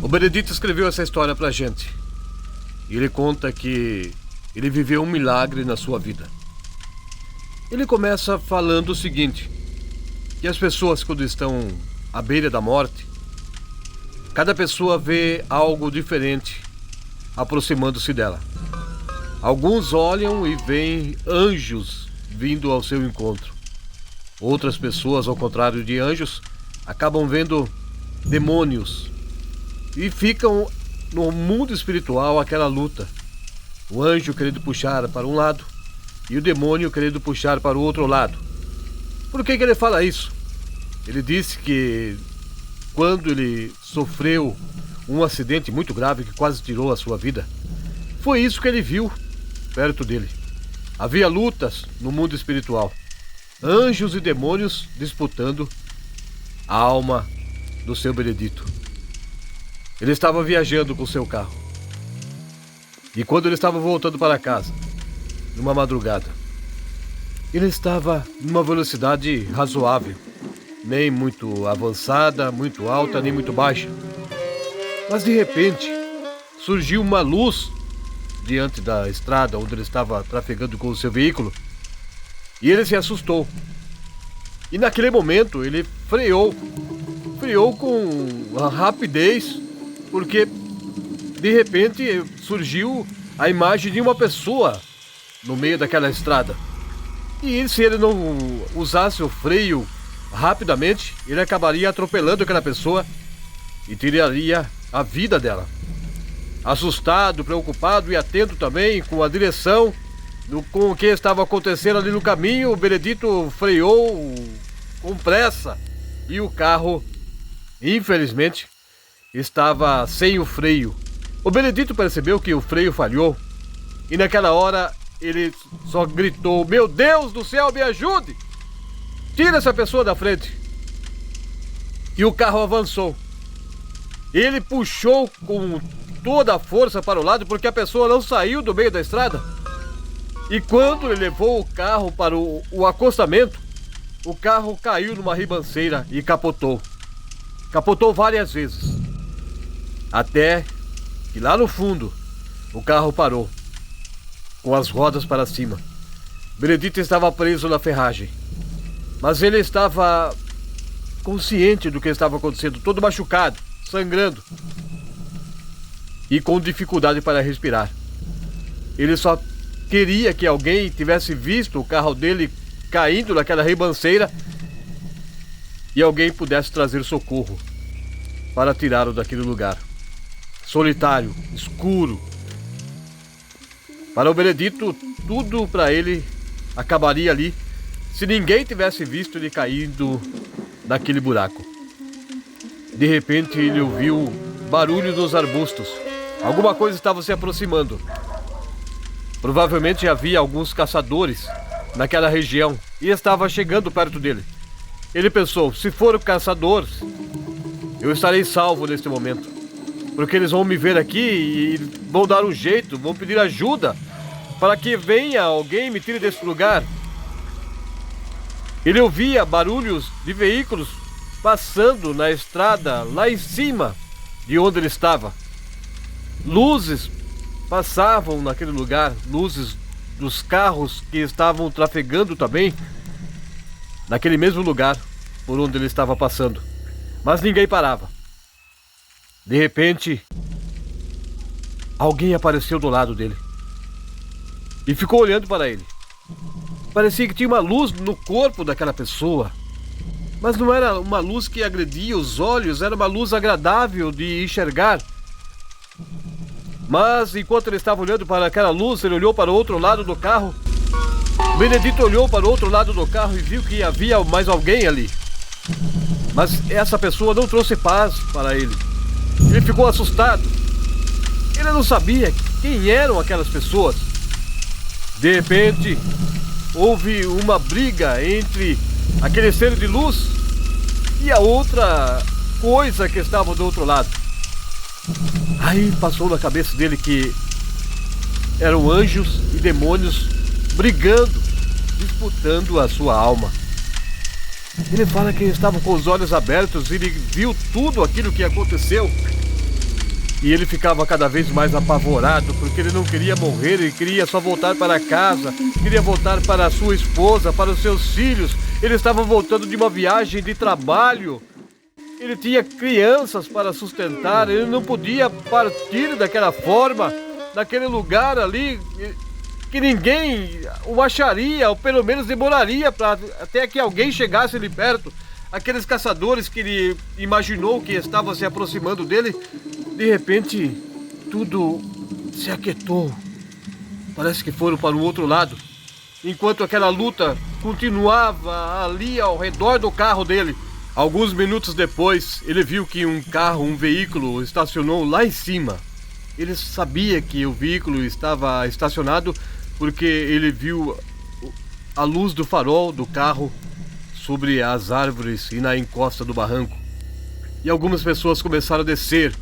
O Benedito escreveu essa história pra gente. E ele conta que ele viveu um milagre na sua vida. Ele começa falando o seguinte: que as pessoas, quando estão à beira da morte, cada pessoa vê algo diferente aproximando-se dela. Alguns olham e veem anjos vindo ao seu encontro. Outras pessoas, ao contrário de anjos, acabam vendo demônios e ficam no mundo espiritual aquela luta. O anjo querendo puxar para um lado e o demônio querendo puxar para o outro lado. Por que ele fala isso? Ele disse que quando ele sofreu um acidente muito grave que quase tirou a sua vida, foi isso que ele viu perto dele. Havia lutas no mundo espiritual. Anjos e demônios disputando a alma do seu Benedito. Ele estava viajando com seu carro. E quando ele estava voltando para casa, numa madrugada, ele estava numa velocidade razoável. Nem muito avançada, muito alta, nem muito baixa. Mas de repente, surgiu uma luz diante da estrada onde ele estava trafegando com o seu veículo. E ele se assustou. E naquele momento ele freou com rapidez, porque de repente surgiu a imagem de uma pessoa no meio daquela estrada. E se ele não usasse o freio rapidamente, ele acabaria atropelando aquela pessoa e tiraria a vida dela. Assustado, preocupado e atento também com a direção, com o que estava acontecendo ali no caminho, o Benedito freou com pressa e o carro, infelizmente, estava sem o freio. O Benedito percebeu que o freio falhou e naquela hora ele só gritou: "Meu Deus do céu, me ajude! Tira essa pessoa da frente!" E o carro avançou. Ele puxou com toda a força para o lado porque a pessoa não saiu do meio da estrada. E quando ele levou o carro para o acostamento, o carro caiu numa ribanceira e capotou. Capotou várias vezes. Até que lá no fundo, o carro parou, com as rodas para cima. Benedito estava preso na ferragem. Mas ele estava consciente do que estava acontecendo, todo machucado, sangrando e com dificuldade para respirar. Ele só queria que alguém tivesse visto o carro dele caindo naquela ribanceira e alguém pudesse trazer socorro para tirá-lo daquele lugar solitário, escuro. Para o Benedito, tudo para ele acabaria ali se ninguém tivesse visto ele caindo naquele buraco. De repente ele ouviu barulho dos arbustos. Alguma coisa estava se aproximando. Provavelmente havia alguns caçadores naquela região e estava chegando perto dele. Ele pensou: se for caçadores, eu estarei salvo neste momento, porque eles vão me ver aqui e vão dar um jeito, vão pedir ajuda para que venha alguém e me tire desse lugar. Ele ouvia barulhos de veículos passando na estrada lá em cima de onde ele estava. Luzes passavam naquele lugar, luzes dos carros que estavam trafegando também naquele mesmo lugar por onde ele estava passando. Mas ninguém parava. De repente, alguém apareceu do lado dele e ficou olhando para ele. Parecia que tinha uma luz no corpo daquela pessoa, mas não era uma luz que agredia os olhos, era uma luz agradável de enxergar. Mas enquanto ele estava olhando para aquela luz, ele olhou para o outro lado do carro. Benedito olhou para o outro lado do carro e viu que havia mais alguém ali. Mas essa pessoa não trouxe paz para ele. Ele ficou assustado. Ele não sabia quem eram aquelas pessoas. De repente, houve uma briga entre aquele ser de luz e a outra coisa que estava do outro lado. Aí passou na cabeça dele que eram anjos e demônios brigando, disputando a sua alma. Ele fala que ele estava com os olhos abertos e ele viu tudo aquilo que aconteceu. E ele ficava cada vez mais apavorado, porque ele não queria morrer, ele queria só voltar para casa, queria voltar para a sua esposa, para os seus filhos. Ele estava voltando de uma viagem de trabalho. Ele tinha crianças para sustentar, ele não podia partir daquela forma, daquele lugar ali, que ninguém o acharia, ou pelo menos demoraria até que alguém chegasse ali perto. Aqueles caçadores que ele imaginou que estavam se aproximando dele, de repente, tudo se aquietou. Parece que foram para o outro lado, enquanto aquela luta continuava ali ao redor do carro dele. Alguns minutos depois, ele viu que um veículo estacionou lá em cima. Ele sabia que o veículo estava estacionado porque ele viu a luz do farol do carro sobre as árvores e na encosta do barranco. E algumas pessoas começaram a descer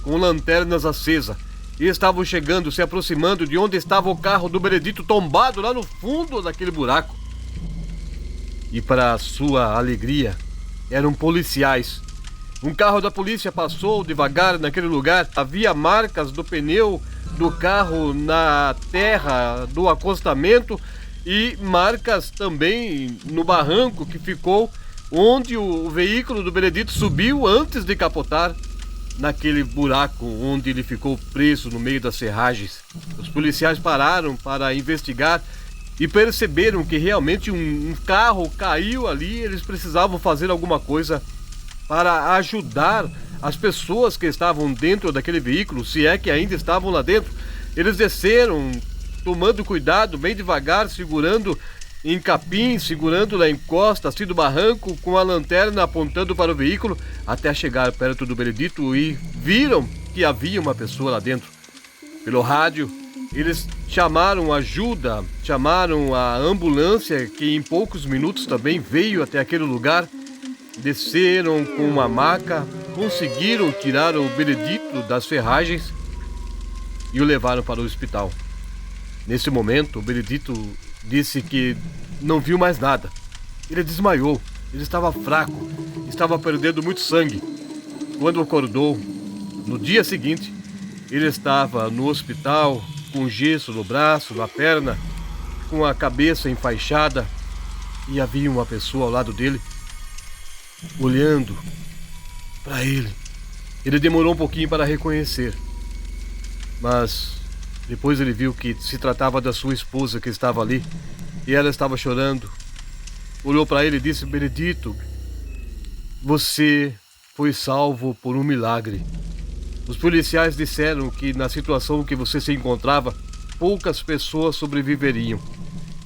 com lanternas acesas e estavam chegando, se aproximando de onde estava o carro do Benedito tombado lá no fundo daquele buraco. E para sua alegria, eram policiais. Um carro da polícia passou devagar naquele lugar. Havia marcas do pneu do carro na terra do acostamento e marcas também no barranco que ficou onde o veículo do Benedito subiu antes de capotar, naquele buraco onde ele ficou preso no meio das serragens. Os policiais pararam para investigar e perceberam que realmente um carro caiu ali. Eles precisavam fazer alguma coisa para ajudar as pessoas que estavam dentro daquele veículo, se é que ainda estavam lá dentro. Eles desceram, tomando cuidado, bem devagar, segurando em capim, segurando na encosta assim do barranco, com a lanterna apontando para o veículo, até chegar perto do Benedito e viram que havia uma pessoa lá dentro. Pelo rádio, eles chamaram ajuda, chamaram a ambulância, que em poucos minutos também veio até aquele lugar. Desceram com uma maca, conseguiram tirar o Benedito das ferragens e o levaram para o hospital. Nesse momento, o Benedito disse que não viu mais nada. Ele desmaiou, ele estava fraco, estava perdendo muito sangue. Quando acordou, no dia seguinte, ele estava no hospital, com gesso no braço, na perna, com a cabeça enfaixada, e havia uma pessoa ao lado dele, olhando para ele. Ele demorou um pouquinho para reconhecer, mas depois ele viu que se tratava da sua esposa que estava ali, e ela estava chorando. Olhou para ele e disse: Benedito, você foi salvo por um milagre. Os policiais disseram que na situação que você se encontrava, poucas pessoas sobreviveriam,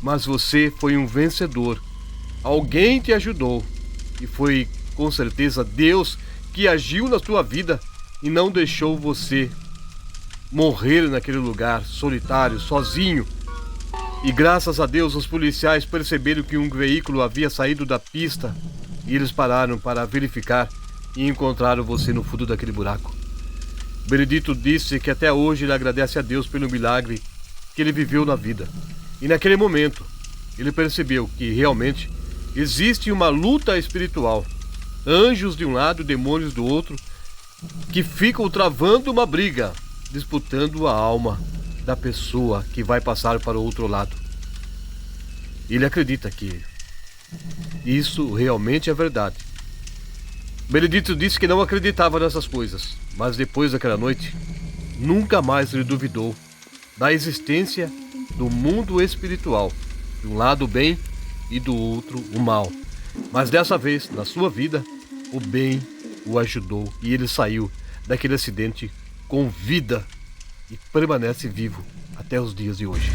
mas você foi um vencedor. Alguém te ajudou, e foi com certeza Deus que agiu na sua vida e não deixou você morrer naquele lugar solitário, sozinho. E graças a Deus os policiais perceberam que um veículo havia saído da pista e eles pararam para verificar e encontraram você no fundo daquele buraco. Benedito disse que até hoje ele agradece a Deus pelo milagre que ele viveu na vida. E naquele momento ele percebeu que realmente existe uma luta espiritual. Anjos de um lado, demônios do outro, que ficam travando uma briga, disputando a alma da pessoa que vai passar para o outro lado. Ele acredita que isso realmente é verdade. Benedito disse que não acreditava nessas coisas, mas depois daquela noite, nunca mais ele duvidou da existência do mundo espiritual, de um lado o bem e do outro o mal. Mas dessa vez, na sua vida, o bem o ajudou e ele saiu daquele acidente com vida e permanece vivo até os dias de hoje.